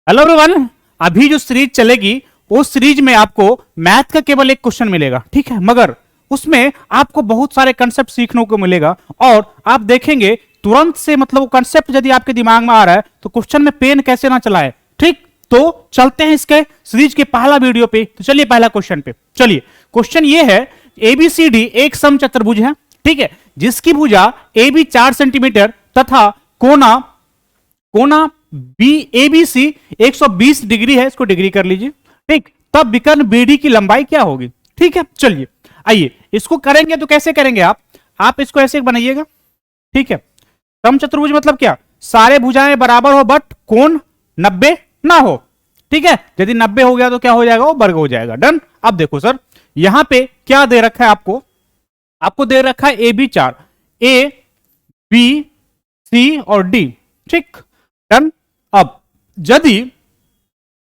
Hello everyone, अभी जो series चलेगी उस सीरीज में आपको मैथ का केवल एक क्वेश्चन मिलेगा, ठीक है। मगर उसमें आपको बहुत सारे कंसेप्ट सीखने को मिलेगा और आप देखेंगे तुरंत से, मतलब वो कंसेप्ट यदि आपके दिमाग में आ रहा है तो क्वेश्चन में पेन कैसे ना चलाए, ठीक। तो चलते हैं इसके सीरीज के पहला वीडियो पे। तो चलिए पहला क्वेश्चन पे चलिए। क्वेश्चन ये है, एबीसीडी एक समचतुर्भुज है, ठीक है, जिसकी भुजा ए बी 4 सेंटीमीटर तथा कोना B A B C 120 degree है, इसको डिग्री कर लीजिए, ठीक। तब विकर्ण बीडी की लंबाई क्या होगी, ठीक है। चलिए आइए इसको करेंगे। तो कैसे करेंगे आप इसको ऐसे बनाइएगा, ठीक है। समचतुर्भुज मतलब क्या, सारे भुजाएं बराबर हो बट कोण 90 ना हो, ठीक है। यदि 90 हो गया तो क्या हो जाएगा, वो वर्ग हो जाएगा। डन। अब देखो सर, यहां पे क्या दे रखा है आपको दे रखा है ए बी 4, ए बी सी और डी, ठीक। डन। अब यदि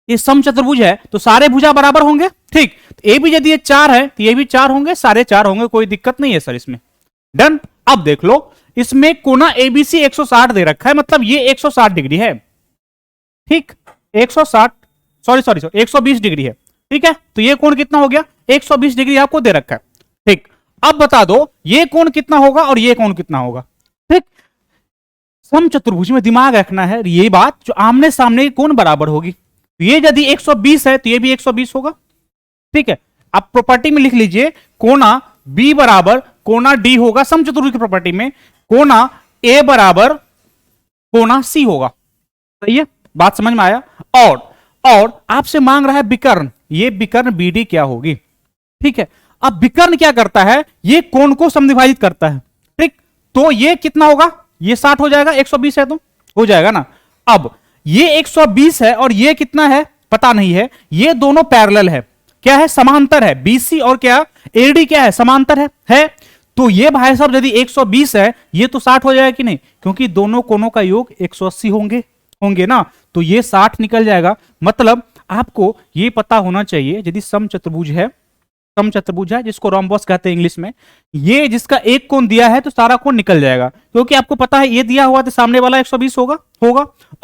ये समचतुर्भुज है तो सारे भुजा बराबर होंगे, ठीक। ए भी यदि ये 4 है तो ये भी 4 होंगे, सारे 4 होंगे, कोई दिक्कत नहीं है सर इसमें। डन। अब देख लो, इसमें कोना एबीसी 160 दे रखा है, मतलब ये 160 डिग्री है, ठीक। 120 डिग्री है, ठीक है। तो ये कोण कितना हो गया, 120 डिग्री आपको दे रखा है, ठीक। अब बता दो ये कोण कितना होगा और ये कोण कितना होगा, ठीक। समचतुर्भुज में दिमाग रखना है ये बात, जो आमने सामने की कोण बराबर होगी। तो ये यदि 120 है तो ये भी 120 होगा, ठीक है। अब प्रॉपर्टी में लिख लीजिए, कोना बी बराबर कोना डी होगा। समचतुर्भुज की प्रॉपर्टी में कोना ए बराबर कोना सी होगा, सही है, बात समझ में आया। और आपसे मांग रहा है विकर्ण, ये विकर्ण बीडी क्या होगी, ठीक है। अब विकर्ण क्या करता है, ये कोण को समद्विभाजित करता है, ठीक। तो ये कितना होगा, ये 60 हो जाएगा, 120 है तो हो जाएगा ना। अब ये 120 है और ये कितना है पता नहीं है, ये दोनों पैरेलल है, क्या है, समांतर है। बीसी और क्या एडी क्या है, समांतर है। तो ये भाई साहब यदि 120 है, ये तो 60 हो जाएगा कि नहीं, क्योंकि दोनों कोणों का योग 180 होंगे ना, तो ये 60 निकल जाएगा। मतलब आपको ये पता होना चाहिए, यदि समचतुर्भुज है जिसको रोम्बस कहते हैं इंग्लिश में, ये जिसका एक कोण दिया है तो सारा कोण निकल जाएगा, क्योंकि आपको पता है ये दिया हुआ तो सामने वाला 120 होगा।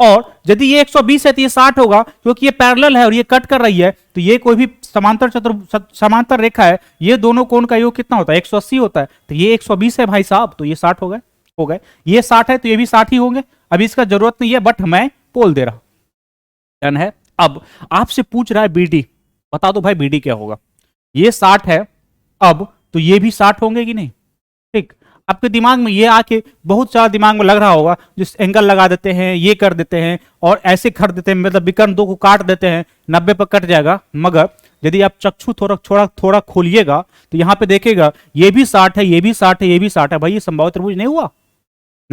और यदि ये 120 है तो ये 60 होगा, क्योंकि ये पैरेलल है और ये कट कर रही है, तो ये कोई भी समांतर रेखा है, ये दोनों कोण का योग कितना होता है, 180 होता है। तो ये 120 है भाई साहब, तो ये 60 हो गए। ये 60 है तो ये भी 60 ही होंगे। अभी इसका जरूरत नहीं है, बट मैं बोल दे रहा। डन है। अब आपसे पूछ रहा है बीडी, बता दो भाई बीडी क्या होगा। ये 60 है, अब तो ये भी 60 होंगे कि नहीं, ठीक। आपके दिमाग में ये आके बहुत सारा दिमाग में लग रहा होगा, जिस एंगल लगा देते हैं, ये कर देते हैं और ऐसे कर देते हैं, मतलब विकर्ण दो को काट देते हैं, 90 पर कट जाएगा। मगर यदि आप चक्षु थोड़ा खोलिएगा तो यहां पे देखेगा ये भी 60 है, ये भी 60 है, ये भी 60 है। भाई ये संभावित त्रिभुज नहीं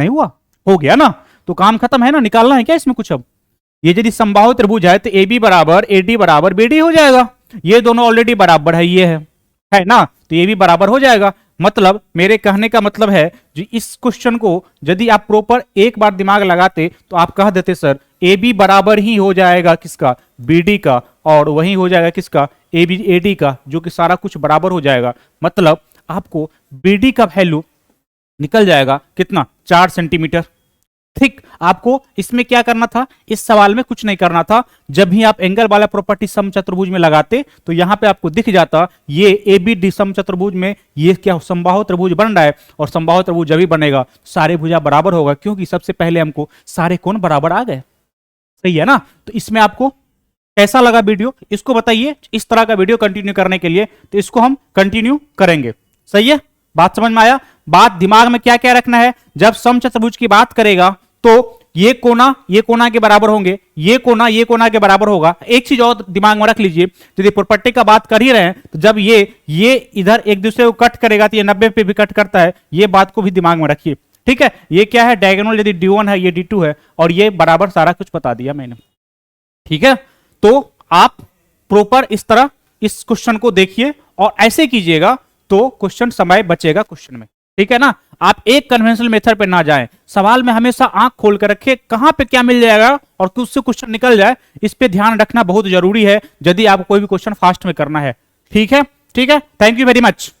हुआ, हो गया ना, तो काम खत्म है ना, निकालना है क्या इसमें कुछ। अब ये यदि संभावित त्रिभुज है तो ए बी बराबर ए डी बराबर बी डी हो जाएगा। ये दोनों ऑलरेडी बराबर है, ये है ना, तो ये भी बराबर हो जाएगा। मतलब मेरे कहने का मतलब है, जो इस क्वेश्चन को यदि आप प्रॉपर एक बार दिमाग लगाते तो आप कह देते सर ए बी बराबर ही हो जाएगा किसका, बी डी का, और वही हो जाएगा किसका, ए बी ए डी का, जो कि सारा कुछ बराबर हो जाएगा। मतलब आपको बी डी का वैल्यू निकल जाएगा कितना, 4 सेंटीमीटर, ठीक। आपको इसमें क्या करना था, इस सवाल में कुछ नहीं करना था। जब भी आप एंगल वाला प्रॉपर्टी समचतुर्भुज में लगाते तो यहां पे आपको दिख जाता ये ए बी डी समचतुर्भुज में ये क्या समबाहु त्रिभुज बन रहा है, और समबाहु त्रिभुज जब भी बनेगा सारे भुजा बराबर होगा, क्योंकि सबसे पहले हमको सारे कोण बराबर आ गए, सही है ना। तो इसमें आपको कैसा लगा वीडियो, इसको बताइए। इस तरह का वीडियो कंटिन्यू करने के लिए तो इसको हम कंटिन्यू करेंगे, सही है, बात समझ में आया। बात दिमाग में क्या क्या रखना है, जब समचतुर्भुज की बात करेगा तो ये कोना के बराबर होंगे, ये कोना के बराबर होगा। एक चीज और दिमाग में रख लीजिए, यदि प्रॉपर्टी का बात कर ही रहे हैं तो जब ये इधर एक दूसरे को कट करेगा तो ये 90 पे भी कट करता है, ये बात को भी दिमाग में रखिए, ठीक है। ये क्या है, डायगोनल यदि D1 है, ये D2 है, और ये बराबर सारा कुछ बता दिया मैंने, ठीक है। तो आप प्रॉपर इस तरह इस क्वेश्चन को देखिए और ऐसे कीजिएगा तो क्वेश्चन समय बचेगा क्वेश्चन में, ठीक है ना। आप एक कन्वेंशनल मेथड पे ना जाएं, सवाल में हमेशा आंख खोल कर रखें, कहां पे क्या मिल जाएगा और उससे क्वेश्चन निकल जाए, इस पे ध्यान रखना बहुत जरूरी है यदि आपको कोई भी क्वेश्चन फास्ट में करना है, ठीक है। Thank you very much.